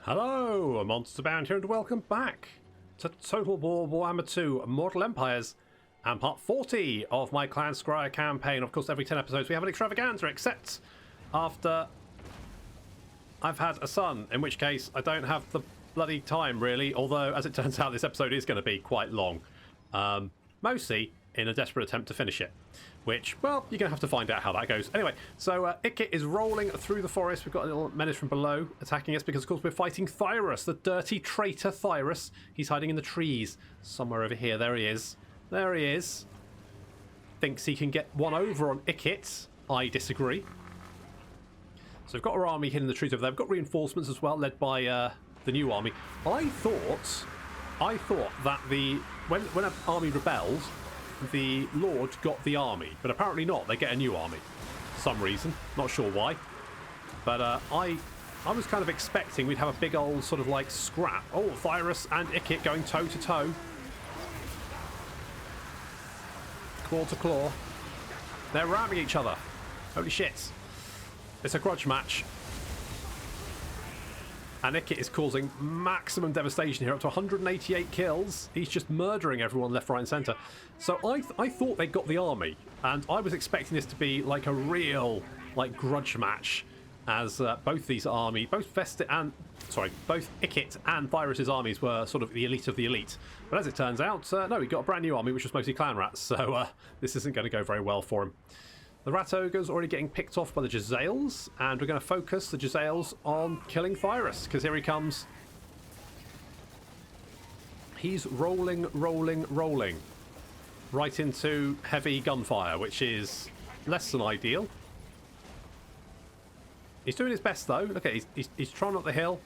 Hello, MonstersAbound here, and welcome back to Total War Warhammer 2 Mortal Empires and part 40 of my Clan Skryre campaign. Of course, every 10 episodes we have an extravaganza, except after I've had a son, in which case I don't have the bloody time, really, although, as it turns out, this episode is going to be quite long. Mostly in a desperate attempt to finish it, which, well, you're going to have to find out how that goes. Anyway, so Ikit is rolling through the forest. We've got a little menace from below attacking us because, of course, we're fighting Thyrus, the dirty traitor Thyrus. He's hiding in the trees somewhere over here. There he is. There he is. Thinks he can get one over on Ikit. I disagree. So we've got our army hidden in the trees over there. We've got reinforcements as well, led by the new army. I thought that when an army rebelled, the Lord got the army, but apparently not. They get a new army for some reason, not sure why, but I was kind of expecting we'd have a big old sort of like scrap. Oh, Thyrus and Ikit going toe to toe, claw to claw. They're ramming each other. Holy shit, it's a grudge match. And Ikit is causing maximum devastation here, up to 188 kills. He's just murdering everyone left, right and centre. So I thought they got the army, and I was expecting this to be like a real like grudge match, as both these armies, both Ikit and Thyrus's armies were sort of the elite of the elite. But as it turns out, no, he got a brand new army, which was mostly clan rats, so this isn't going to go very well for him. The Rat Ogre's already getting picked off by the Jezzails, and we're going to focus the Jezzails on killing Thyrus, because here he comes. He's rolling right into heavy gunfire, which is less than ideal. He's doing his best, though. Look at he's trying up the hill.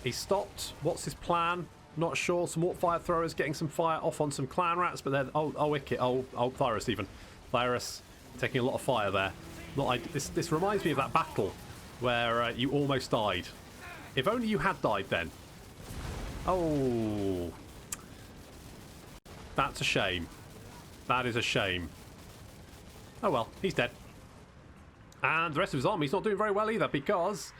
He's stopped. What's his plan? Not sure. Some more fire throwers getting some fire off on some clan rats, but they're Ikit, Thyrus even. Thyrus taking a lot of fire there. This reminds me of that battle where you almost died. If only you had died then. Oh, that's a shame. That is a shame. Oh well, he's dead. And the rest of his army's not doing very well either, because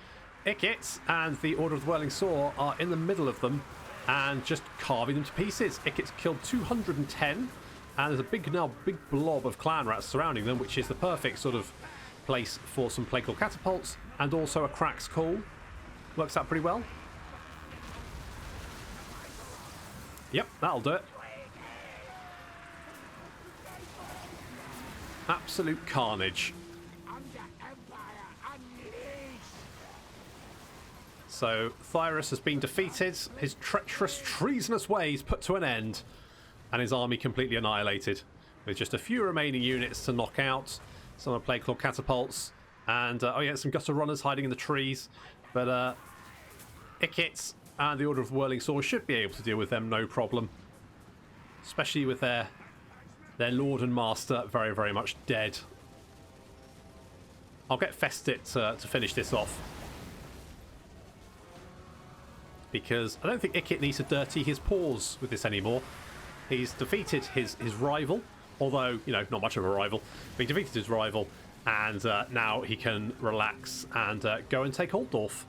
Ikit and the Order of the Whirling Saw are in the middle of them and just carving them to pieces. Ikit's killed 210. And there's a big blob of clan rats surrounding them, which is the perfect sort of place for some plague catapults, and also a Crack's Call. Works out pretty well. Yep, that'll do it. Absolute carnage. So Thyrus has been defeated, his treacherous, treasonous ways put to an end, and his army completely annihilated, with just a few remaining units to knock out. Some of Plague Claw catapults, and some gutter runners hiding in the trees. But Ikit and the Order of Whirling Saw should be able to deal with them, no problem. Especially with their Lord and Master very, very much dead. I'll get Festit to finish this off, because I don't think Ikit needs to dirty his paws with this anymore. He's defeated his rival, although, you know, not much of a rival. But he defeated his rival, and now he can relax and go and take Altdorf.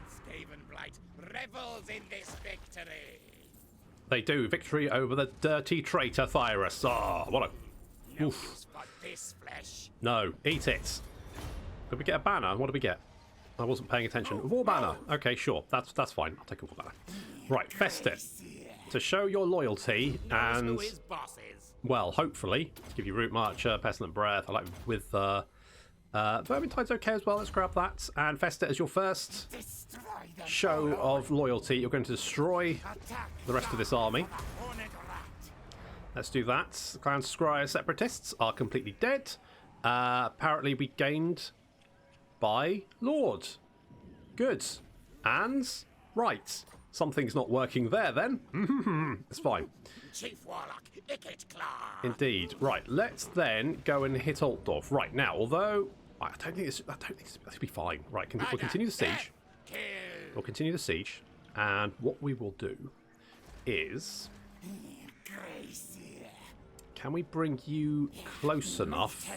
Skavenblight revels in this victory. They do. Victory over the dirty traitor Thyrus. Ah, what a... No use for this flesh. No, eat it. Did we get a banner? What did we get? I wasn't paying attention. War banner. Okay, sure. That's fine. I'll take a war banner. Right, Festit. To show your loyalty and, well, hopefully, give you root march, pestilent breath. I like with Vermintide's okay as well. Let's grab that. And Festit, as your first show of loyalty, you're going to destroy the rest of this army. Let's do that. The Clan Skryre separatists are completely dead. Apparently we gained by Lord. Good. And right. Something's not working there then. It's fine. Chief Warlock, Ikit Claw. Indeed. Right, let's then go and hit Altdorf. Right, now, although I don't think this will be fine. Right, we'll continue the siege. We'll continue the siege. And what we will do is Can we bring you close enough?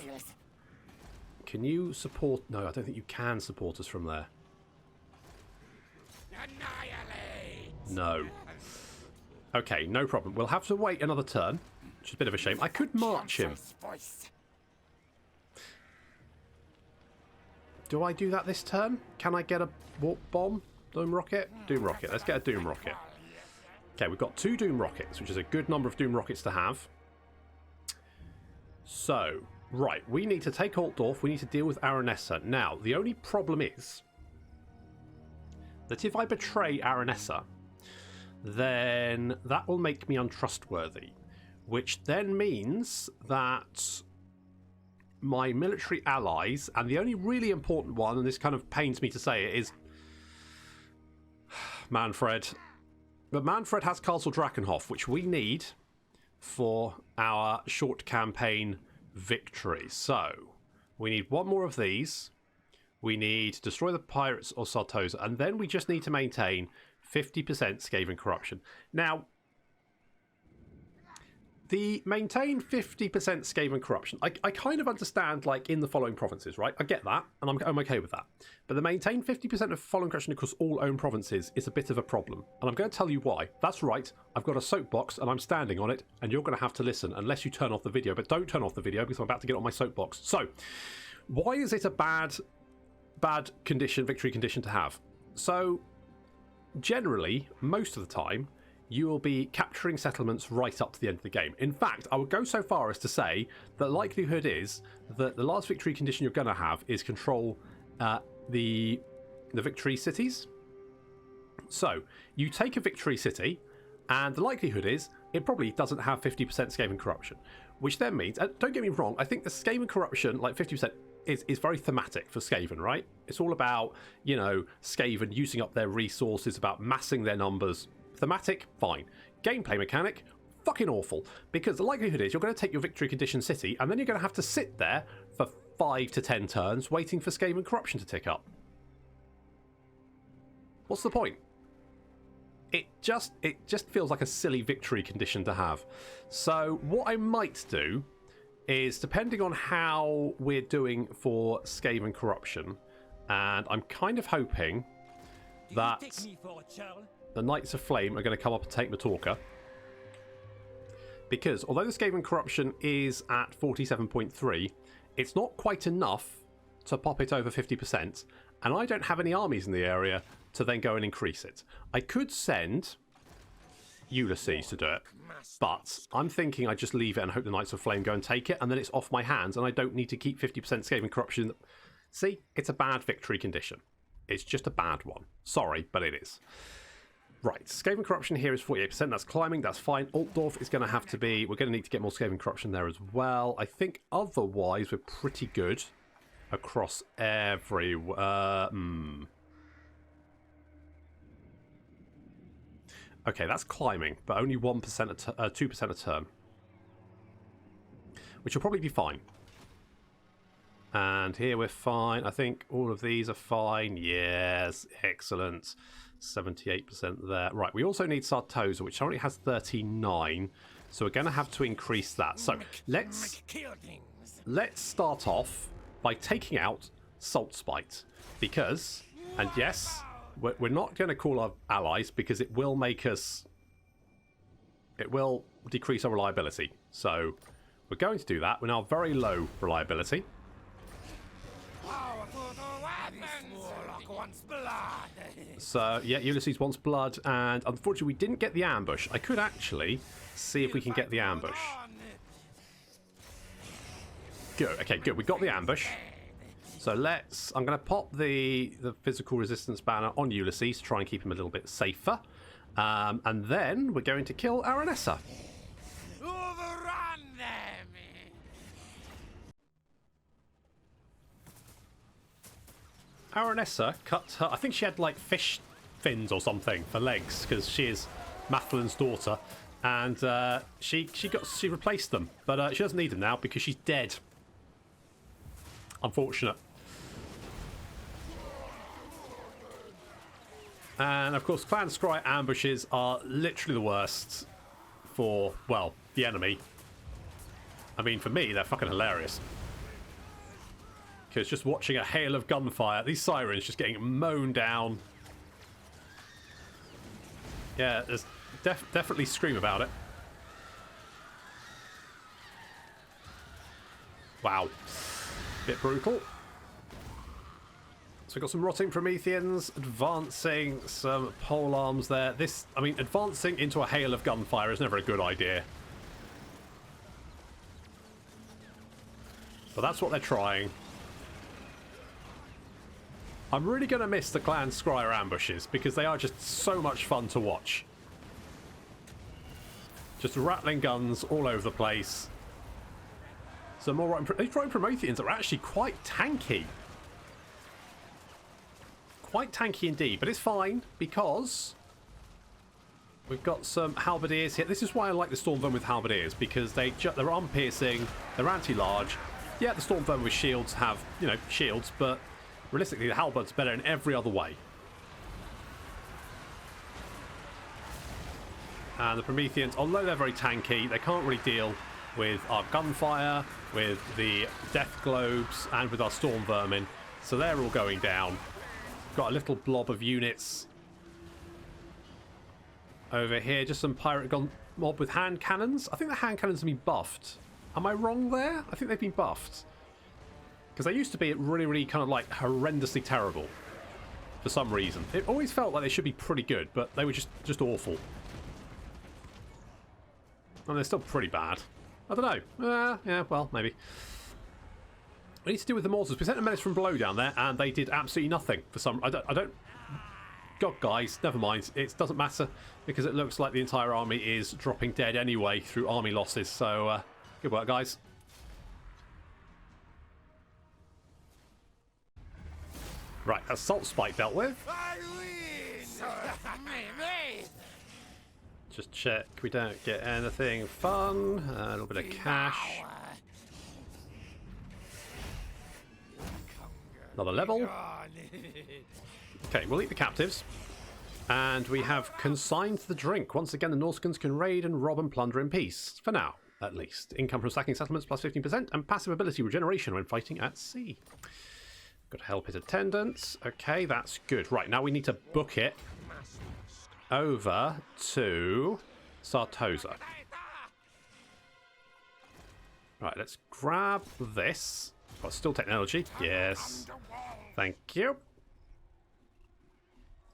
Can you support... No, I don't think you can support us from there. Annihilate! No. Okay, no problem. We'll have to wait another turn, which is a bit of a shame. I could march him. Do I do that this turn? Can I get a warp bomb? Doom rocket? Doom rocket. Let's get a Doom rocket. Okay, we've got 2 Doom rockets, which is a good number of Doom rockets to have. So, right, we need to take Altdorf. We need to deal with Aranessa. Now, the only problem is that if I betray Aranessa, then that will make me untrustworthy, which then means that my military allies, and the only really important one, and this kind of pains me to say it, is Manfred. But Manfred has Castle Drakenhof, which we need for our short campaign victory. So, we need 1 more of these. We need to destroy the pirates of Sartosa, and then we just need to maintain 50% Skaven corruption. Now, the maintain 50% Skaven corruption, I kind of understand, like, in the following provinces, right? I get that, and I'm okay with that. But the maintain 50% of following corruption across all own provinces is a bit of a problem. And I'm going to tell you why. That's right, I've got a soapbox, and I'm standing on it, and you're going to have to listen, unless you turn off the video. But don't turn off the video, because I'm about to get on my soapbox. So, why is it a bad condition, victory condition to have? So, generally, most of the time, you will be capturing settlements right up to the end of the game. In fact, I would go so far as to say that likelihood is that the last victory condition you're going to have is control the victory cities. So, you take a victory city, and the likelihood is it probably doesn't have 50% Skaven corruption, which then means, don't get me wrong, I think the Skaven corruption, like 50%, is very thematic for Skaven, right? It's all about, you know, Skaven using up their resources, about massing their numbers. Thematic, fine. Gameplay mechanic, fucking awful. Because the likelihood is you're going to take your victory condition city, and then you're going to have to sit there for 5 to 10 turns waiting for Skaven corruption to tick up. What's the point? It just feels like a silly victory condition to have. So what I might do is, depending on how we're doing for Skaven corruption, and I'm kind of hoping that the Knights of Flame are going to come up and take Matorka. Because although the Skaven corruption is at 47.3, it's not quite enough to pop it over 50%, and I don't have any armies in the area to then go and increase it. I could send Ulysses to do it, but I'm thinking I just leave it and hope the Knights of Flame go and take it, and then it's off my hands, and I don't need to keep 50% Skaven corruption. See, it's a bad victory condition. It's just a bad one. Sorry, but it is. Right, Skaven corruption here is 48%. That's climbing. That's fine. Altdorf is going to have to be... We're going to need to get more Skaven corruption there as well. I think otherwise we're pretty good across every... Okay, that's climbing, but only 1%, 2% a turn. Which will probably be fine. And here we're fine. I think all of these are fine. Yes, excellent. 78% there. Right, we also need Sartosa, which already has 39. So we're going to have to increase that. So let's start off by taking out Salt Spite. Because, and yes, we're not going to call our allies because it will make us... It will decrease our reliability. So we're going to do that. We're now very low reliability. So, yeah, Ulysses wants blood, and unfortunately we didn't get the ambush. I could actually see if we can get the ambush. Good, okay, good. We got the ambush. So let's... I'm going to pop the physical resistance banner on Ulysses to try and keep him a little bit safer. And then we're going to kill Aranessa. Overrun them! Aranessa cut her... I think she had, like, fish fins or something for legs, because she is Mathlin's daughter. And she replaced them. But she doesn't need them now because she's dead. Unfortunate. And, of course, Clan Skryre ambushes are literally the worst for, well, the enemy. I mean, for me, they're fucking hilarious. Because just watching a hail of gunfire, these sirens just getting mown down. Yeah, there's definitely scream about it. Wow. Bit brutal. So we've got some rotting Prometheans, advancing some pole arms there. This, I mean, advancing into a hail of gunfire is never a good idea. But that's what they're trying. I'm really going to miss the clan Skryre ambushes because they are just so much fun to watch. Just rattling guns all over the place. So more these rotting Prometheans are actually quite tanky. Quite tanky indeed, but it's fine because we've got some halberdiers here. This is why I like the Storm Vermin with halberdiers, because they're arm piercing, they're anti-large. Yeah, the Storm Vermin with shields have, you know, shields, but realistically the halberd's better in every other way. And the Prometheans, although they're very tanky, they can't really deal with our gunfire, with the death globes, and with our Storm Vermin. So they're all going down. Got a little blob of units over here. Just some pirate gun mob with hand cannons. I think the hand cannons have been buffed. Am I wrong there? I think they've been buffed. Because they used to be really, really kind of like horrendously terrible for some reason. It always felt like they should be pretty good, but they were just awful. And they're still pretty bad. I don't know. Yeah, well, maybe. We need to deal with the mortars. We sent a menace from below down there, and they did absolutely nothing for some. I don't. God, guys, never mind. It doesn't matter because it looks like the entire army is dropping dead anyway through army losses. So, good work, guys. Right, assault spike dealt with. I win! Me. Just check we don't get anything fun. A little bit of cash. Another level. Okay, we'll eat the captives. And we have consigned the drink. Once again, the Norscans can raid and rob and plunder in peace. For now, at least. Income from sacking settlements plus 15%. And passive ability regeneration when fighting at sea. Got to help his attendants. Okay, that's good. Right, now we need to book it over to Sartosa. Right, let's grab this. Got still technology. Yes. Thank you.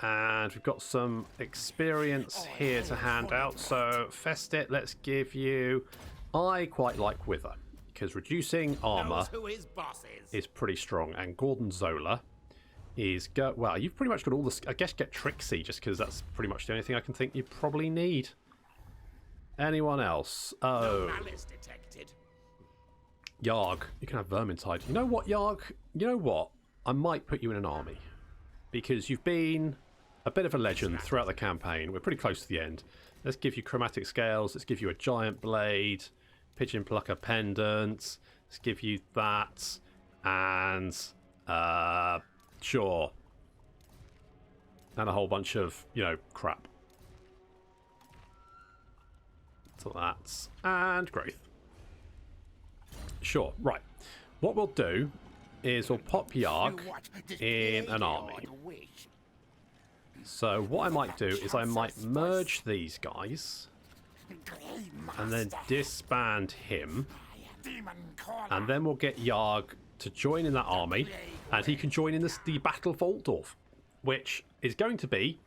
And we've got some experience here to hand out. So, Festit, let's give you... I quite like Wither, because reducing armor is pretty strong. And Gordon Zola is... Well, you've pretty much got all the... I guess get Trixie, just because that's pretty much the only thing I can think you probably need. Anyone else? Oh. Yarg, you can have Vermintide. You know what, Yarg? You know what? I might put you in an army. Because you've been a bit of a legend throughout the campaign. We're pretty close to the end. Let's give you chromatic scales. Let's give you a giant blade. Pigeon plucker pendant. Let's give you that. And, sure. And a whole bunch of, you know, crap. So that's... And growth. Sure, right. What we'll do is we'll pop Yarg in an army. So what I might do is I might merge these guys and then disband him, and then we'll get Yarg to join in that army, and he can join in the Battle of Altdorf, which is going to be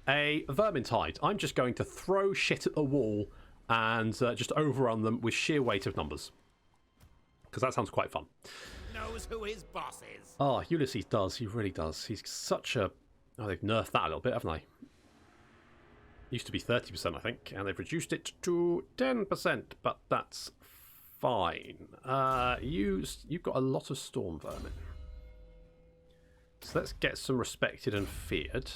a Vermintide. I'm just going to throw shit at the wall and just overrun them with sheer weight of numbers. Because that sounds quite fun. Knows who his boss is. Oh, Ulysses does. He really does. He's such a... Oh, they've nerfed that a little bit, haven't they? Used to be 30%, I think, and they've reduced it to 10%, but that's fine. You've got a lot of Storm Vermin. So let's get some respected and feared.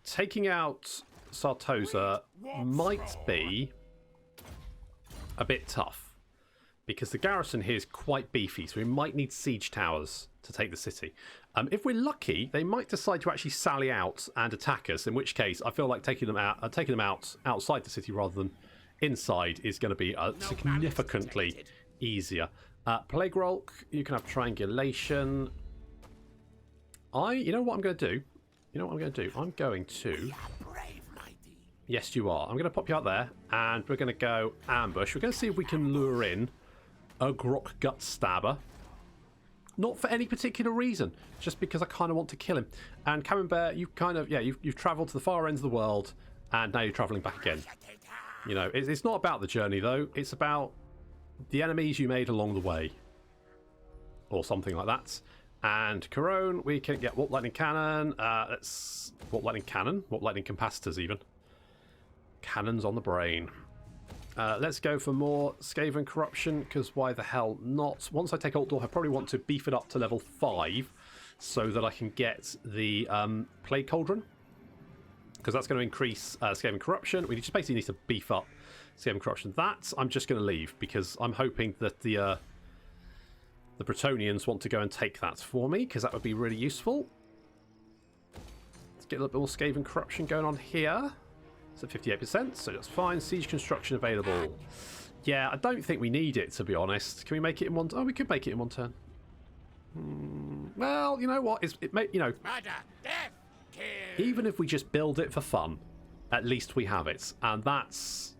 Taking out Sartosa might be a bit tough. Because the garrison here is quite beefy, so we might need siege towers to take the city. If we're lucky, they might decide to actually sally out and attack us, in which case I feel like taking them out outside the city rather than inside is going to be significantly easier. Plague Rolk, you can have Triangulation. You know what I'm going to do? You know what I'm going to do? I'm going to... Yes, you are. I'm going to pop you out there, and we're going to go ambush. We're going to see if we can lure in a Grok Gut Stabber. Not for any particular reason, just because I kind of want to kill him. And Camembert, you kind of, yeah, you've travelled to the far ends of the world, and now you're travelling back again. You know, it's not about the journey, though. It's about the enemies you made along the way. Or something like that. And Corone, we can get Warp Lightning Cannon. Warp Lightning Cannon? Warp Lightning Capacitors, even. Cannons on the brain. Let's go for more Skaven Corruption, because why the hell not? Once I take Altdorf, I probably want to beef it up to level 5 so that I can get the Plague Cauldron, because that's going to increase Skaven Corruption. We just basically need to beef up Skaven Corruption. That I'm just going to leave, because I'm hoping that the Bretonnians want to go and take that for me, because that would be really useful. Let's get a little bit more Skaven Corruption going on here. It's at 58%, so that's fine. Siege construction available. Yeah, I don't think we need it, to be honest. Can we make it in one... Oh, we could make it in one turn. Well, you know what? You know, Murder, death, kill. even if we just build it for fun, at least we have it. And that's...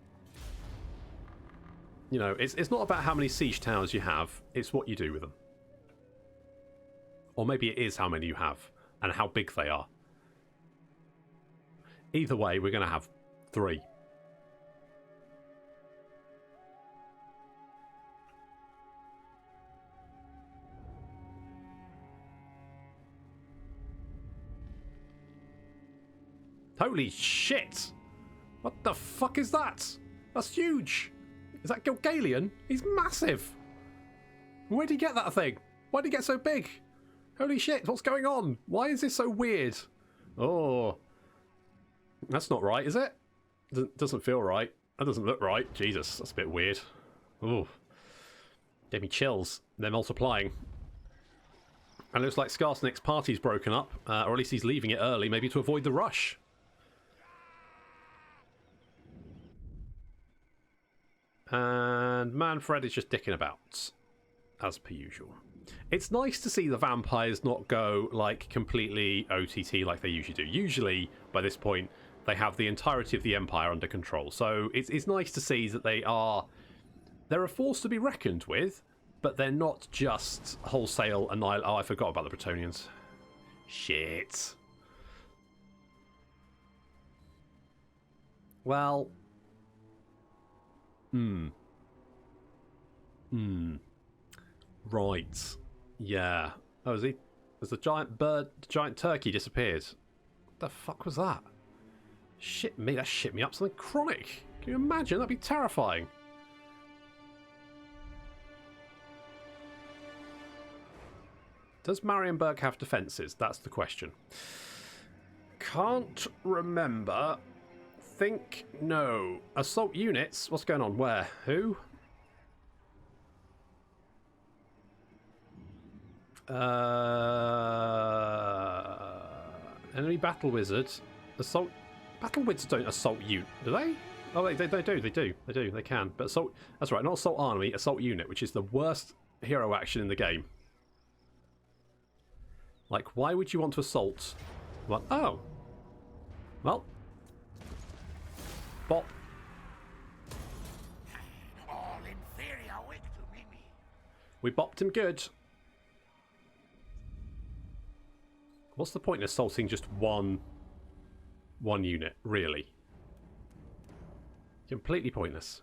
You know, it's not about how many siege towers you have. It's what you do with them. Or maybe it is how many you have and how big they are. Either way, we're going to have 3. Holy shit! What the fuck is that? That's huge! Is that Gilgalian? He's massive! Where'd he get that thing? Why'd he get so big? Holy shit, what's going on? Why is this so weird? Oh... That's not right, is it? Doesn't feel right. That doesn't look right. Jesus, that's a bit weird. Ooh. Gave me chills. They're multiplying. And it looks like Skarsnik's party's broken up. Or at least he's leaving it early, maybe to avoid the rush. And Manfred is just dicking about. As per usual. It's nice to see the vampires not go, like, completely OTT like they usually do. Usually, by this point... They have the entirety of the Empire under control. So it's nice to see that they're a force to be reckoned with, but they're not just wholesale annihilate. Oh, I forgot about the Bretonnians. Shit. Well. Right. Yeah. Oh, is he? Has the giant bird, giant turkey disappeared? What the fuck was that? Shit me, that shit me up something chronic. Can you imagine? That'd be terrifying. Does Marienburg have defences? That's the question. Can't remember. Think no. Assault units? What's going on? Where? Who? Enemy battle wizards. Assault. Battle wizards don't assault unit, do they? Oh, they do. They can. But assault. That's right. Not assault army. Assault unit, which is the worst hero action in the game. Like, why would you want to assault? Well, oh. Well. Bop. All inferior weak to me. We bopped him good. What's the point in assaulting just one unit, really? Completely pointless.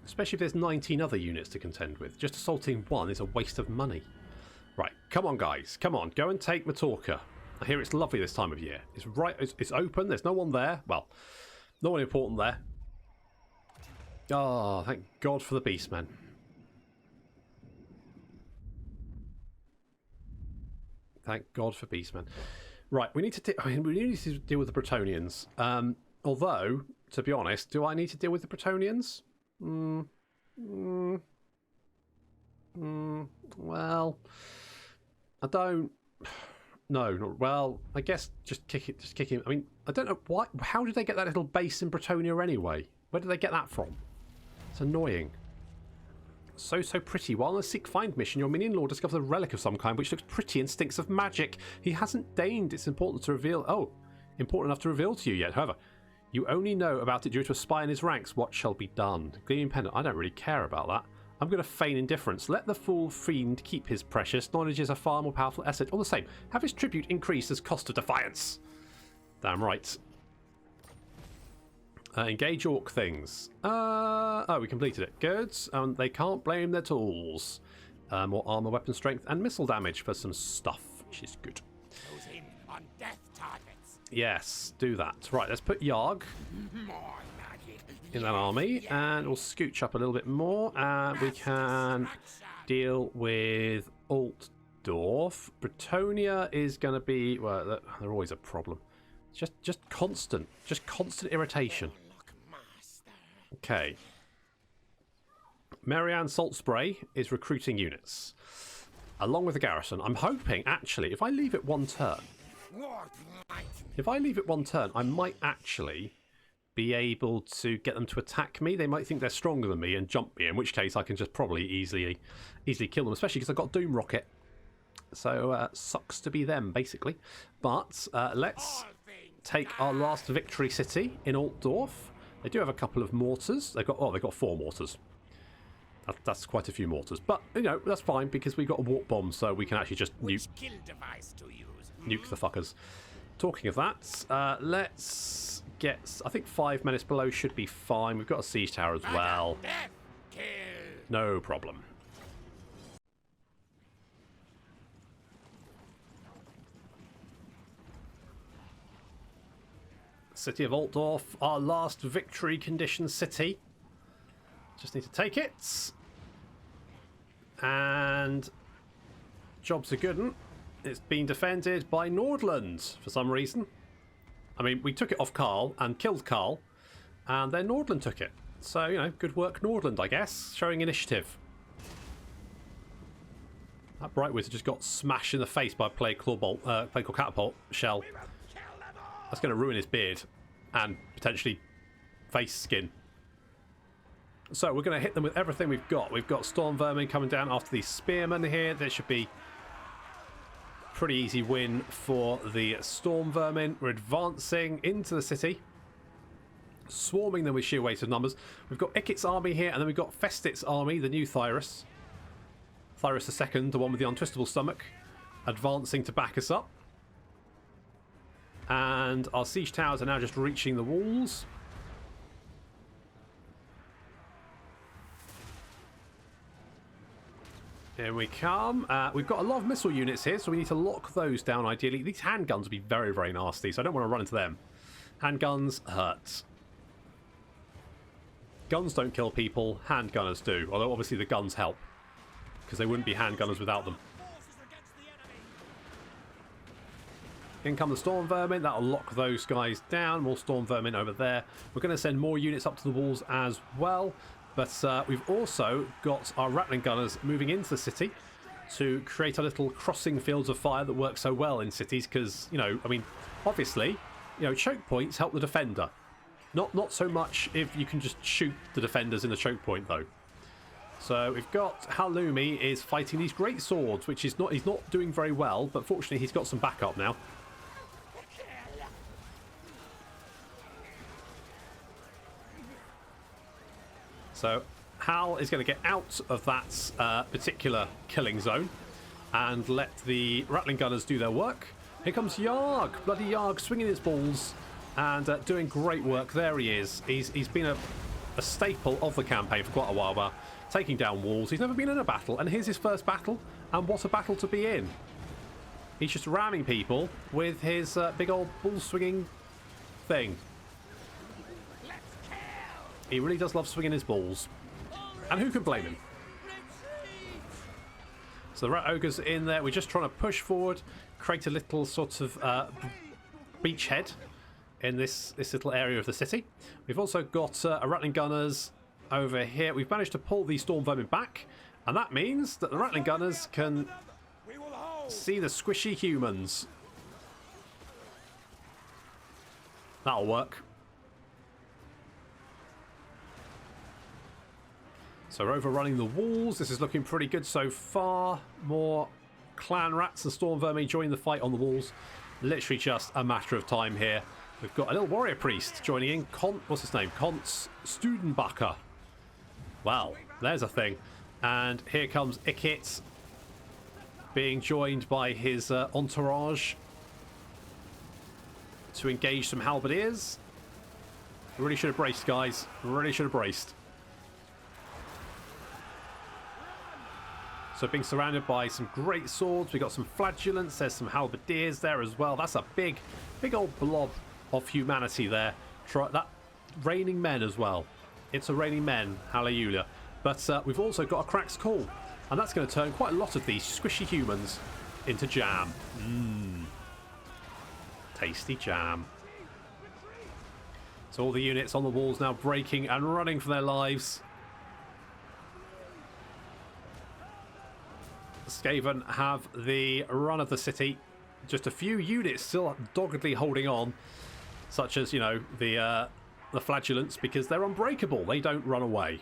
Especially if there's 19 other units to contend with. Just assaulting one is a waste of money. Right, come on guys, come on, go and take Matorka. I hear it's lovely this time of year. It's right, it's open, there's no one there. Well, no one important there. Oh, thank God for the Beastmen. Thank God for Beastmen. Right, we need to deal with the Bretonnians. Although, to be honest, do I need to deal with the Bretonnians? Well, I don't. No. Well, I guess just kick him. I mean, I don't know why. How did they get that little base in Bretonnia anyway? Where did they get that from? It's annoying. So pretty. While on a seek find mission, your minion lord discovers a relic of some kind which looks pretty and stinks of magic. He hasn't deigned it's important enough to reveal to you yet. However, you only know about it due to a spy in his ranks. What shall be done? Gleaming pendant. I don't really care about that. I'm going to feign indifference. Let the fool fiend keep his precious. Knowledge is a far more powerful asset. All the same, have his tribute increased as cost of defiance. Damn right. Engage orc things. Oh, we completed it. Good. They can't blame their tools. More armor, weapon strength, and missile damage for some stuff, which is good. Goes in on death targets. Yes, do that. Right, let's put Yarg More magic. in that army, and we'll scooch up a little bit more, and we can deal with Altdorf. Bretonia is going to be, well, they're always a problem. Just constant irritation. Okay. Marianne Saltspray is recruiting units, along with the garrison. I'm hoping, actually, if I leave it one turn, I might actually be able to get them to attack me. They might think they're stronger than me and jump me, in which case I can just probably easily kill them, especially because I've got Doom Rocket. So, sucks to be them, basically. But let's take our last victory city in Altdorf. They do have a couple of mortars. They've got 4 mortars. That's quite a few mortars. But, you know, that's fine because we've got a warp bomb, so we can actually just nuke the fuckers. Talking of that, let's get... I think 5 Menace Below should be fine. We've got a siege tower as well. No problem. City of Altdorf, our last victory condition city. Just need to take it. And job's a good one. It's been defended by Nordland for some reason. I mean, we took it off Karl and killed Karl, and then Nordland took it. So, you know, good work Nordland, I guess. Showing initiative. That Bright Wizard just got smashed in the face by a Plague Claw Catapult shell. That's going to ruin his beard and potentially face skin. So we're going to hit them with everything we've got. We've got Storm Vermin coming down after these Spearmen here. There should be a pretty easy win for the Storm Vermin. We're advancing into the city, swarming them with sheer weight of numbers. We've got Ikit's army here, and then we've got Festit's army, the new Thyrus. Thyrus II, the one with the untwistable stomach, advancing to back us up. And our siege towers are now just reaching the walls. Here we come. We've got a lot of missile units here, so we need to lock those down ideally. These handguns would be very, very nasty, so I don't want to run into them. Handguns hurt. Guns don't kill people, handgunners do. Although obviously the guns help, because they wouldn't be handgunners without them. In come the Storm Vermin. That'll lock those guys down. More Storm Vermin over there. We're going to send more units up to the walls as well. But we've also got our Rattling Gunners moving into the city to create a little crossing fields of fire that work so well in cities. Because, you know, I mean, obviously, you know, choke points help the defender. Not so much if you can just shoot the defenders in the choke point, though. So we've got Halloumi is fighting these great swords, which is he's not doing very well, but fortunately he's got some backup now. So Hal is going to get out of that particular killing zone and let the Rattling Gunners do their work. Here comes Yarg, bloody Yarg, swinging his balls and doing great work. There he is. He's been a staple of the campaign for quite a while now, taking down walls. He's never been in a battle, and here's his first battle, and what a battle to be in. He's just ramming people with his big old ball-swinging thing. He really does love swinging his balls. And who can blame him? So the Rat Ogre's in there. We're just trying to push forward, create a little sort of beachhead in this little area of the city. We've also got a Rattling Gunners over here. We've managed to pull the Storm Vermin back, and that means that the Rattling Gunners can see the squishy humans. That'll work. So we're overrunning the walls. This is looking pretty good so far. More clan rats and storm vermin joining the fight on the walls. Literally just a matter of time here. We've got a little warrior priest joining in. What's his name? Konz Studenbacher. Wow, there's a thing. And here comes Ikit, being joined by his entourage to engage some halberdiers. Really should have braced, guys. Really should have braced. So being surrounded by some great swords. We've got some flagellants. There's some halberdiers there as well. That's a big old blob of humanity there. Try that. Raining men as well. It's a raining men. Hallelujah. But we've also got a Crack's Call. And that's going to turn quite a lot of these squishy humans into jam. Tasty jam. So all the units on the walls now breaking and running for their lives. Skaven have the run of the city. Just a few units still doggedly holding on, such as, you know, the flagellants, because they're unbreakable. They don't run away.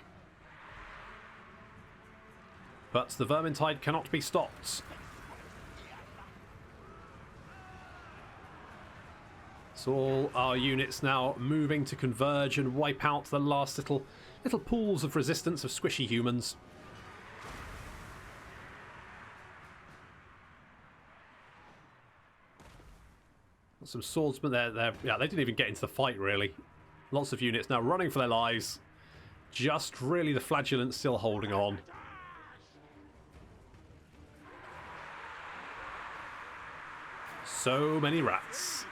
But the Vermintide cannot be stopped. So all our units now moving to converge and wipe out the last little pools of resistance of squishy humans. Some swordsmen there. Yeah, they didn't even get into the fight, really. Lots of units now running for their lives. Just really the flagellants still holding on. So many rats.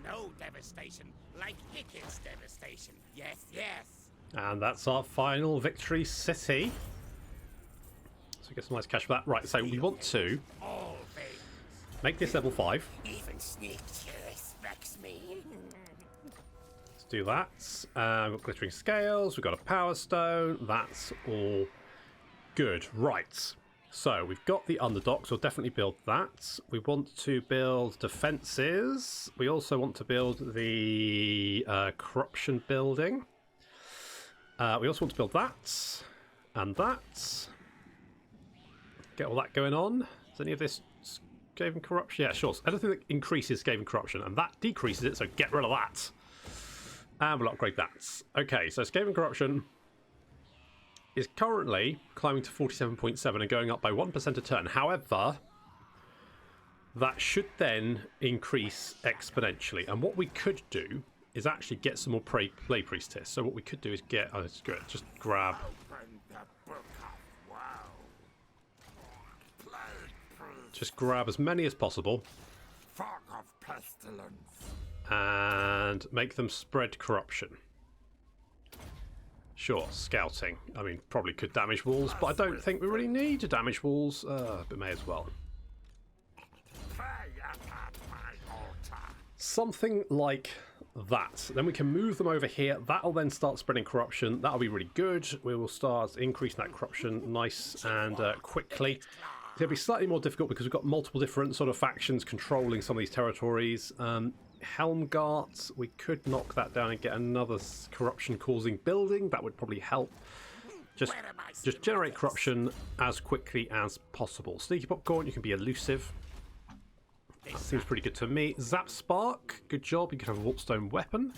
No devastation like Hicket's devastation. Yes, yes. And that's our final victory city. So get some nice cash for that. Right, so we want to make this level 5. Even Sneak respects me. Let's do that. We've got glittering scales. We've got a power stone. That's all good. Right. So we've got the underdogs. We'll definitely build that. We want to build defences. We also want to build the corruption building. We also want to build that and that. Get all that going on. Is any of this Skaven corruption? Yeah, sure. So anything that increases Skaven corruption, and that decreases it, so get rid of that. And we'll upgrade that. Okay, so Skaven corruption is currently climbing to 47.7 and going up by 1% a turn. However, that should then increase exponentially. And what we could do is actually get some more play priestess. So what we could do is get... Oh, that's good. Just grab... Just grab as many as possible. Fog of pestilence. And make them spread corruption. Sure, scouting. I mean, probably could damage walls, but I don't think we really need to damage walls. But may as well. Something like that. Then we can move them over here. That'll then start spreading corruption. That'll be really good. We will start increasing that corruption nice and quickly. It'll be slightly more difficult because we've got multiple different sort of factions controlling some of these territories. Helmgart, we could knock that down and get another corruption-causing building. That would probably help. Just generate corruption as quickly as possible. Sneaky Popcorn, you can be elusive. That seems pretty good to me. Zap Spark, good job. You could have a Warpstone weapon.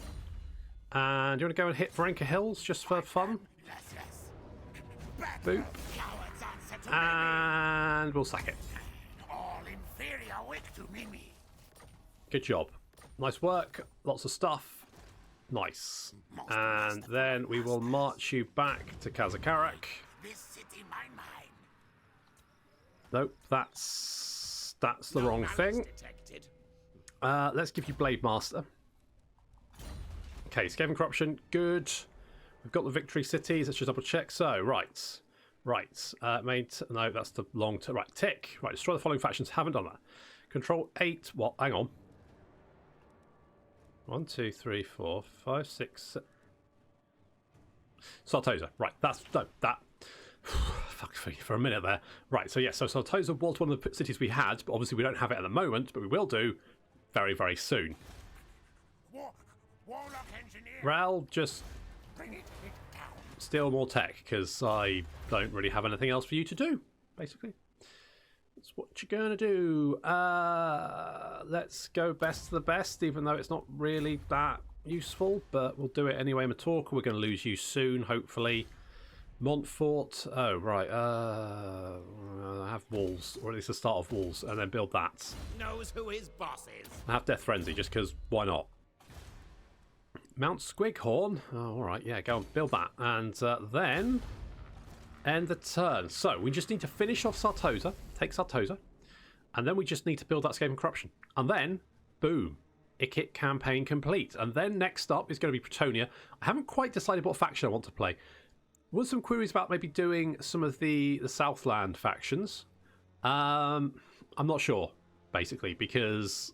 And you want to go and hit Varenka Hills just for fun? Boop. And we'll sack it. All inferior weak to Mimi. Good job. Nice work. Lots of stuff. Nice. And then we will march you back to Kazakarak. This city mine. Nope, that's the wrong thing. Let's give you Blade Master. Okay, Skaven Corruption, good. We've got the Victory Cities. Let's just double check. So, right. No, that's the long term. Right, tick. Right, destroy the following factions. Haven't done that. Control 8. Well, hang on. 1, 2, 3, 4, 5, 6, 7. Sartosa. Right, that's no, that. Fuck for a minute there. Right, so yes, so Sartosa was one of the cities we had, but obviously we don't have it at the moment, but we will do very, very soon. Warlock engineer. Ral, just Bring it down. steal more tech, because I don't really have anything else for you to do, basically. That's what you're going to do. Let's go best to the best, even though it's not really that useful, but we'll do it anyway. Matorka, we're going to lose you soon, hopefully. Montfort, oh, right. I have walls, or at least the start of walls, and then build that. Knows who his boss is. I have Death Frenzy, just because, why not? Mount Squighorn. Oh, all right, yeah, go on, build that. And then end the turn. So we just need to finish off Sartosa, take Sartosa, and then we just need to build that Skaven Corruption. And then, boom, Ikit campaign complete. And then next up is going to be Bretonnia. I haven't quite decided what faction I want to play. There was some queries about maybe doing some of the Southland factions. I'm not sure, basically, because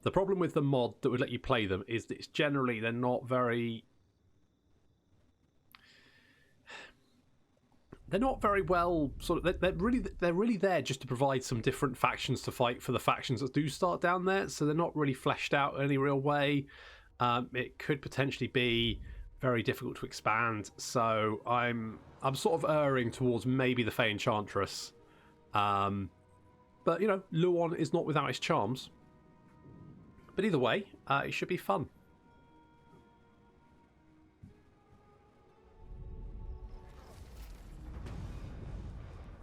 the problem with the mod that would let you play them is that it's generally they're not very well sort of they're really there just to provide some different factions to fight for the factions that do start down there, so they're not really fleshed out in any real way. It could potentially be very difficult to expand, so I'm sort of erring towards maybe the Fey Enchantress, but you know, Luon is not without its charms. But either way, it should be fun.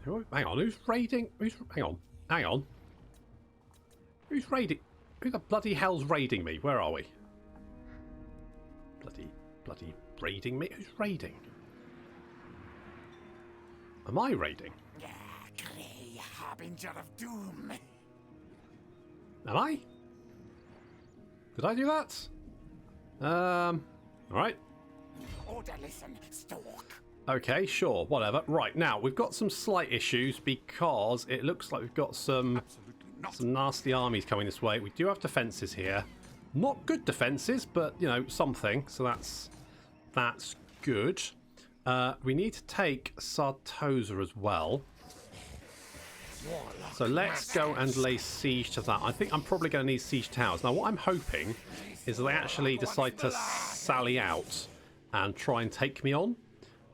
Hang on, who's raiding? Hang on. Who's raiding? Who the bloody hell's raiding me? Where are we? Bloody raiding me? Who's raiding? Am I raiding? Grey harbinger of doom. Am I? Did I do that? Alright. Order, listen, stalk. Okay, sure, whatever. Right, now, we've got some slight issues because it looks like we've got some nasty armies coming this way. We do have defences here. Not good defences, but, you know, something. So that's good. We need to take Sartosa as well. So let's go and lay siege to that. I think I'm probably going to need siege towers. Now, what I'm hoping is that they actually decide to sally out and try and take me on.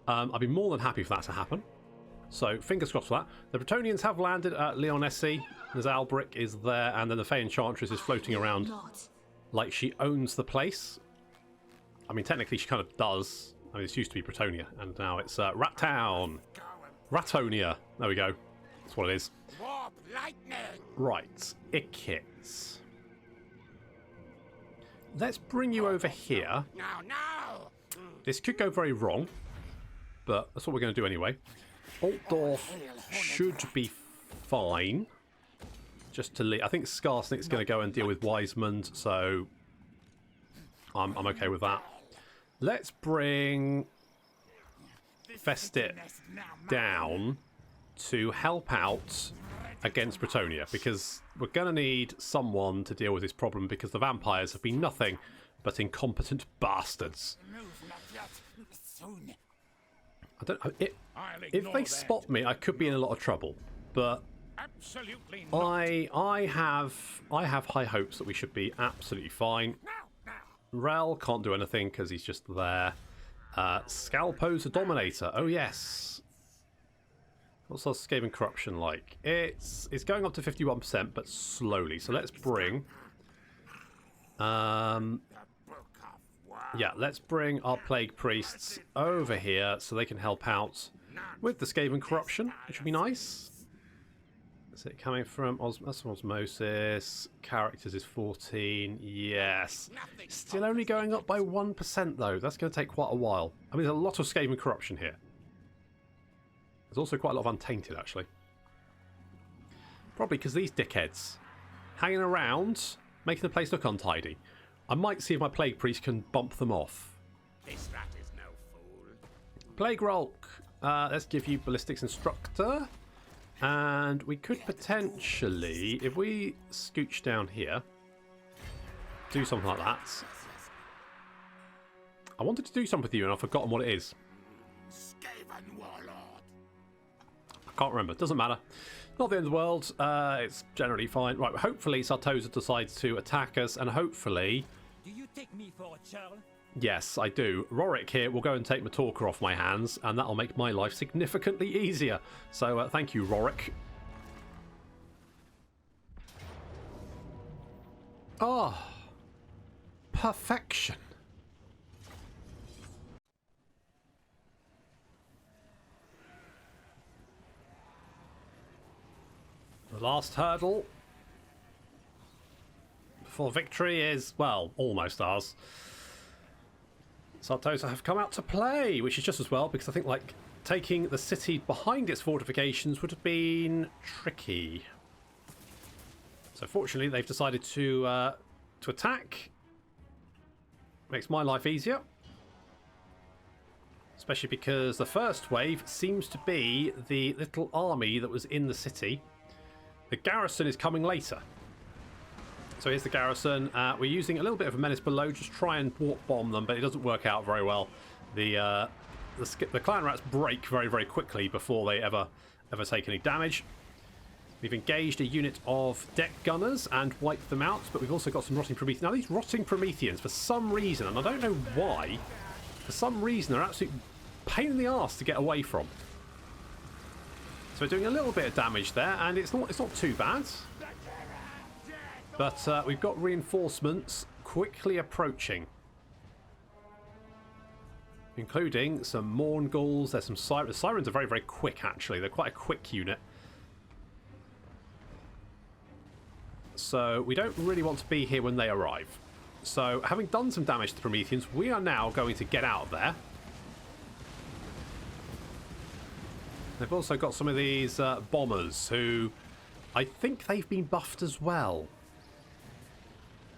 I'd be more than happy for that to happen. So, fingers crossed for that. The Bretonians have landed at Leonesi. There's Albric is there, and then the Fey Enchantress is floating around like she owns the place. I mean, technically she kind of does. I mean, this used to be Bretonia, and now it's Rat Town. Ratonia. There we go. That's what it is. Warp lightning. Right, Ikits. Let's bring you over here. Now. This could go very wrong, but that's what we're going to do anyway. Altdorf should be fine. Just to leave. I think Skarsnik's going to go and deal with Wisemund, so I'm okay with that. Let's bring Festit down to help out against Bretonia, because we're going to need someone to deal with this problem, because the vampires have been nothing but incompetent bastards. Soon. I don't know. If they spot me, I could be in a lot of trouble, but Absolutely not. I have high hopes that we should be absolutely fine. Rel can't do anything because he's just there. Scalpo's a Dominator. Oh yes. What's our Skaven Corruption like? It's going up to 51%, but slowly. So let's bring. Yeah, let's bring our Plague Priests over here so they can help out with the Skaven Corruption, which would be nice. Is it coming from that's Osmosis? Characters is 14. Yes. Still only going up by 1%, though. That's going to take quite a while. I mean, there's a lot of Skaven Corruption here. There's also quite a lot of Untainted, actually. Probably because these dickheads hanging around, making the place look untidy. I might see if my Plague Priest can bump them off. This rat is no fool. Plague Rolk. Let's give you Ballistics Instructor. And we could potentially, if we scooch down here, do something like that. I wanted to do something with you and I've forgotten what it is. Skaven Warlord. I can't remember. Doesn't matter. Not the end of the world. It's generally fine. Right, hopefully Sartosa decides to attack us, and hopefully... Do you take me for a churl? Yes, I do. Rorik here will go and take Matorka off my hands, and that'll make my life significantly easier. So thank you, Rorik. Oh, perfection. The last hurdle before victory is, well, almost ours. Sartosa have come out to play, which is just as well, because I think, like, taking the city behind its fortifications would have been tricky. So fortunately, they've decided to attack. Makes my life easier. Especially because the first wave seems to be the little army that was in the city. The garrison is coming later. So here's the garrison. We're using a little bit of a menace below, just try and warp bomb them, but it doesn't work out very well. The clan rats break very, very quickly before they ever take any damage. We've engaged a unit of deck gunners and wiped them out, but we've also got some rotting Prometheans. Now these rotting Prometheans, for some reason, and I don't know why, for some reason they're absolute pain in the arse to get away from. So we're doing a little bit of damage there, and it's not too bad. But we've got reinforcements quickly approaching, including some Morn Ghouls. There's some Sirens. Sirens are very, very quick, actually. They're quite a quick unit. So we don't really want to be here when they arrive. So having done some damage to the Prometheans, we are now going to get out of there. They've also got some of these bombers who I think they've been buffed as well.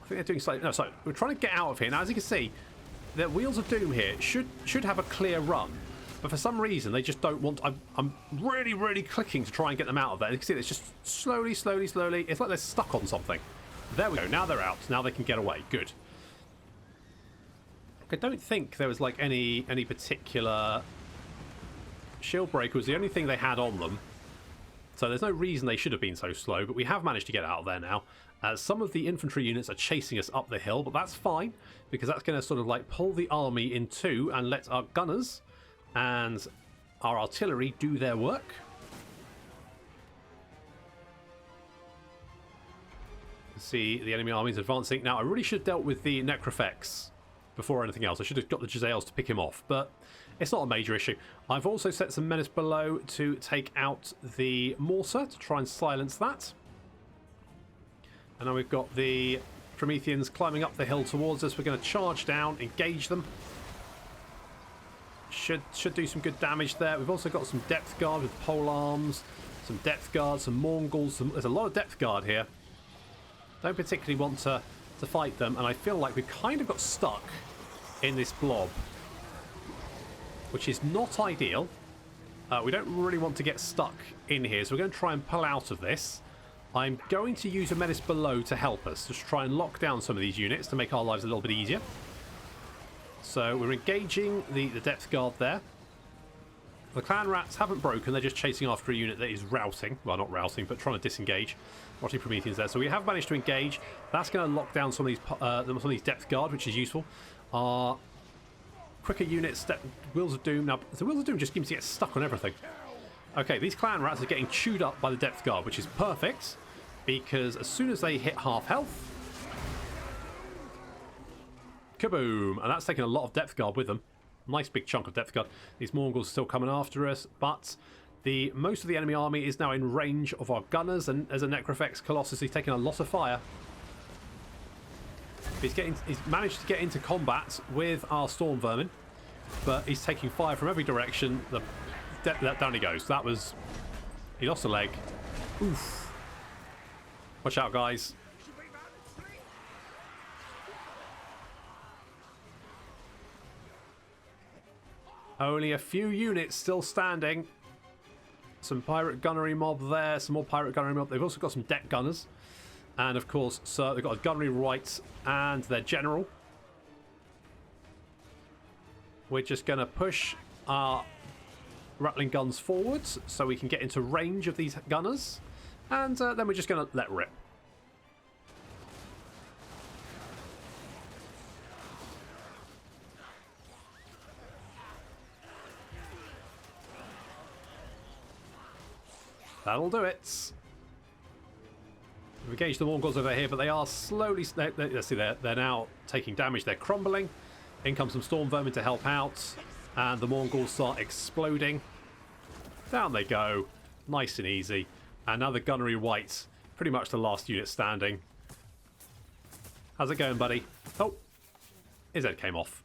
I think they're doing slightly... No, sorry. We're trying to get out of here. Now, as you can see, the Wheels of Doom here should have a clear run. But for some reason, they just don't want... I'm really, really clicking to try and get them out of there. You can see it's just slowly, slowly, slowly. It's like they're stuck on something. There we go. Now they're out. Now they can get away. Good. I don't think there was, like, any particular... Shield breaker was the only thing they had on them. So there's no reason they should have been so slow, but we have managed to get out of there now. Some of the infantry units are chasing us up the hill, but that's fine, because that's going to sort of like pull the army in two and let our gunners and our artillery do their work. See the enemy armies advancing. Now, I really should have dealt with the Necrofex before anything else. I should have got the Jezzails to pick him off, but it's not a major issue. I've also set some menace below to take out the mortar to try and silence that. And now we've got the Prometheans climbing up the hill towards us. We're going to charge down, engage them. Should do some good damage there. We've also got some depth guard with pole arms, some depth guard, some Mongols. There's a lot of depth guard here. Don't particularly want to fight them, and I feel like we've kind of got stuck in this blob, which is not ideal. We don't really want to get stuck in here, so we're going to try and pull out of this. I'm going to use a menace below to help us, just try and lock down some of these units to make our lives a little bit easier. So we're engaging the depth guard there. The clan rats haven't broken, they're just chasing after a unit that is routing. Well, not routing, but trying to disengage. Watching Prometheans there. So we have managed to engage. That's going to lock down some of these depth guard, which is useful. Our quicker units, Wheels of Doom. Now, the Wheels of Doom just seems to get stuck on everything. Okay, these clan rats are getting chewed up by the depth guard, which is perfect, because as soon as they hit half health, kaboom! And that's taking a lot of depth guard with them. Nice big chunk of depth guard. These Mongols are still coming after us, but most of the enemy army is now in range of our gunners, and as a Necrofex Colossus, he's taking a lot of fire. He's managed to get into combat with our Storm Vermin, but he's taking fire from every direction. Down he goes. He lost a leg. Oof. Watch out, guys. Only a few units still standing. Some pirate gunnery mob there. Some more pirate gunnery mob. They've also got some deck gunners. And of course, so they've got a gunnery right and their general. We're just going to push our rattling guns forwards so we can get into range of these gunners. And then we're just going to let rip. That'll do it. We've engaged the Mongols over here, but they are slowly... Let's see, they're now taking damage. They're crumbling. In comes some storm vermin to help out. And the Mongols start exploding. Down they go. Nice and easy. And now the gunnery white. Pretty much the last unit standing. How's it going, buddy? Oh. His head came off.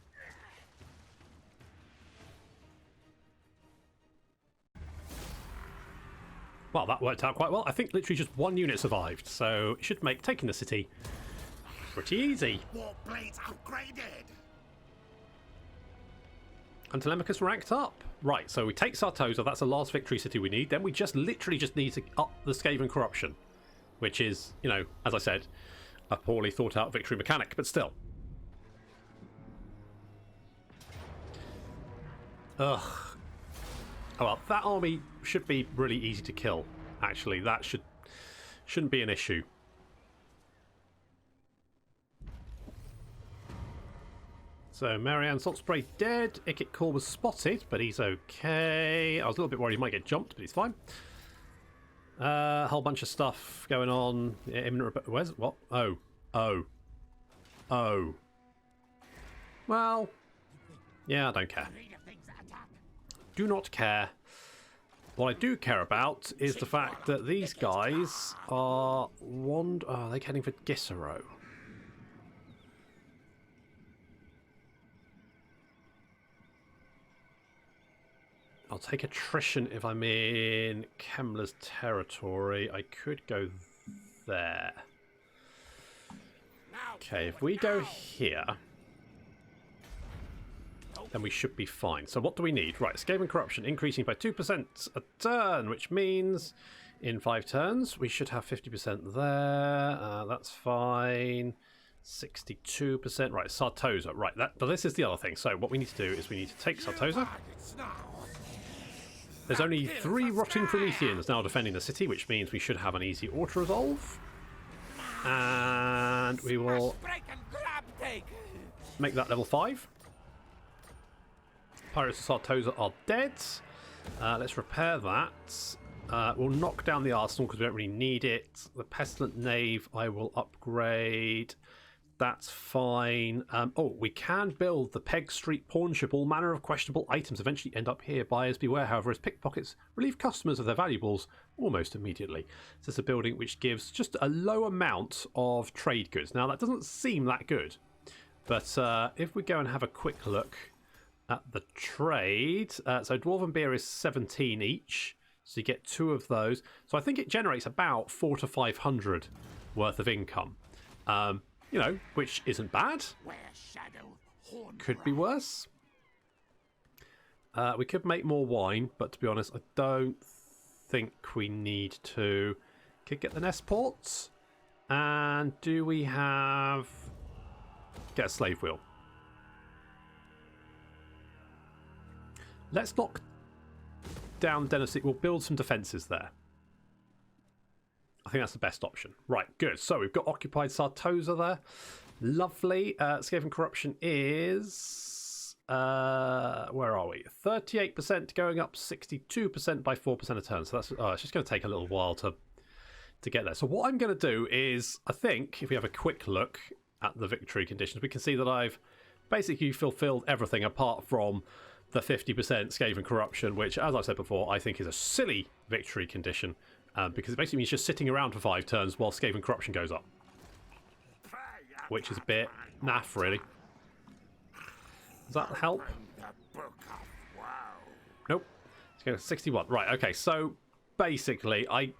Well, that worked out quite well. I think literally just one unit survived, so it should make taking the city pretty easy. War blades upgraded. And Telemachus ranked up. Right, so we take Sartosa, that's the last victory city we need. Then we literally just need to up the Skaven corruption, which is, you know, as I said, a poorly thought out victory mechanic, but still. Ugh. Oh well, that army should be really easy to kill, actually. That shouldn't be an issue. So, Marianne Saltspray dead. Ikit Core was spotted, but he's okay. I was a little bit worried he might get jumped, but he's fine. A whole bunch of stuff going on. Where's... What? Oh. Oh. Oh. Well... Yeah, I don't care. Do not care. What I do care about is the fact that these guys are... Oh, they're heading for Gisero. I'll take attrition if I'm in Kemmler's territory. I could go there. Okay, if we go here, then we should be fine. So what do we need? Right, Skaven Corruption increasing by 2% a turn, which means in 5 turns we should have 50% there. That's fine. 62%. Right, Sartosa. Right, but this is the other thing. So what we need to do is we need to take Sartosa. There's only 3 rotting Prometheans now defending the city, which means we should have an easy auto-resolve. And we will make that level 5. Pirates of Sartosa are dead. Let's repair that. We'll knock down the arsenal because we don't really need it. The Pestilent Knave I will upgrade. That's fine. Oh, we can build the Peg Street pawn ship. All manner of questionable items eventually end up here. Buyers beware, however, as pickpockets relieve customers of their valuables almost immediately. So it's a building which gives just a low amount of trade goods. Now, that doesn't seem that good. But if we go and have a quick look at the trade. So Dwarven Beer is 17 each. So you get 2 of those. So I think it generates about 400 to 500 worth of income. You know, which isn't bad. Could be worse. We could make more wine, but to be honest, I don't think we need to. Could get the nest ports. And do we have... Get a slave wheel. Let's knock down Dennis. We'll build some defences there. I think that's the best option. Right, good. So we've got occupied Sartosa there. Lovely. Skaven Corruption is... where are we? 38% going up 62% by 4% a turn. So that's it's just going to take a little while to get there. So what I'm going to do is, I think, if we have a quick look at the victory conditions, we can see that I've basically fulfilled everything apart from the 50% Skaven Corruption, which, as I've said before, I think is a silly victory condition. Because it basically means just sitting around for 5 turns while Skaven Corruption goes up. Which is a bit naff, really. Does that help? Nope. Let's go to 61. Right, okay, so basically I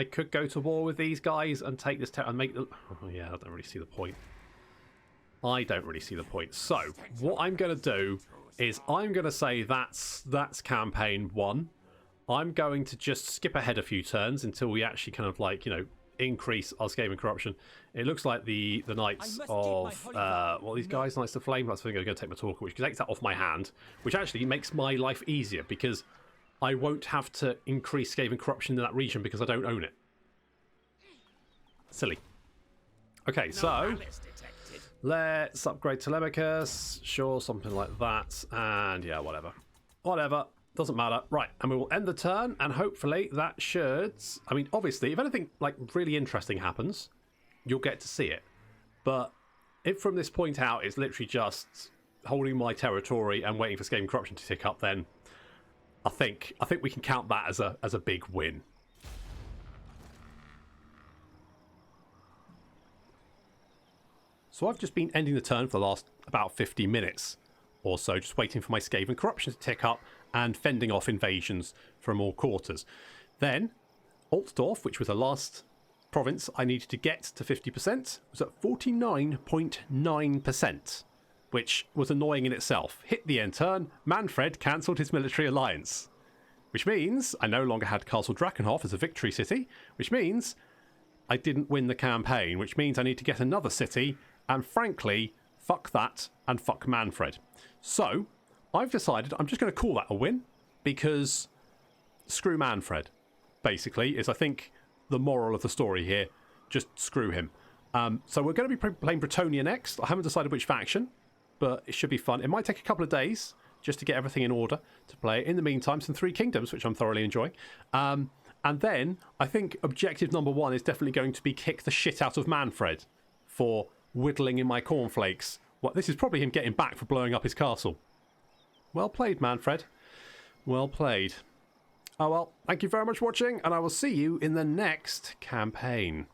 could go to war with these guys and take this and make the... Oh, yeah, I don't really see the point. I don't really see the point. So, what I'm going to do is I'm going to say that's campaign 1. I'm going to just skip ahead a few turns until we actually kind of like, you know, increase our Skaven Corruption. It looks like the Knights of, well, these guys, Knights of Flame, that's the thing I'm going to take my talker, which takes that off my hand, which actually makes my life easier because I won't have to increase Skaven corruption in that region because I don't own it. Silly. Okay, so let's upgrade Telemachus. Sure, something like that. And yeah, whatever. Whatever. Doesn't matter. Right, and we will end the turn, and hopefully that should... I mean, obviously, if anything like really interesting happens, you'll get to see it. But if from this point out it's literally just holding my territory and waiting for Skaven corruption to tick up, then I think we can count that as a big win. So I've just been ending the turn for the last about 50 minutes or so, just waiting for my Skaven corruption to tick up and fending off invasions from all quarters. Then Altdorf, which was the last province I needed to get to 50%, was at 49.9%, which was annoying in itself. Hit the end turn, Manfred cancelled his military alliance, which means I no longer had Castle Drakenhof as a victory city, which means I didn't win the campaign, which means I need to get another city, and frankly, fuck that and fuck Manfred. So I've decided I'm just going to call that a win, because screw Manfred, basically, is I think the moral of the story here. Just screw him. So we're going to be playing Bretonia next. I haven't decided which faction, but it should be fun. It might take a couple of days just to get everything in order to play. In the meantime, some Three Kingdoms, which I'm thoroughly enjoying. And then I think objective number 1 is definitely going to be kick the shit out of Manfred for whittling in my cornflakes. Well, this is probably him getting back for blowing up his castle. Well played, Manfred. Well played. Oh well, thank you very much for watching, and I will see you in the next campaign.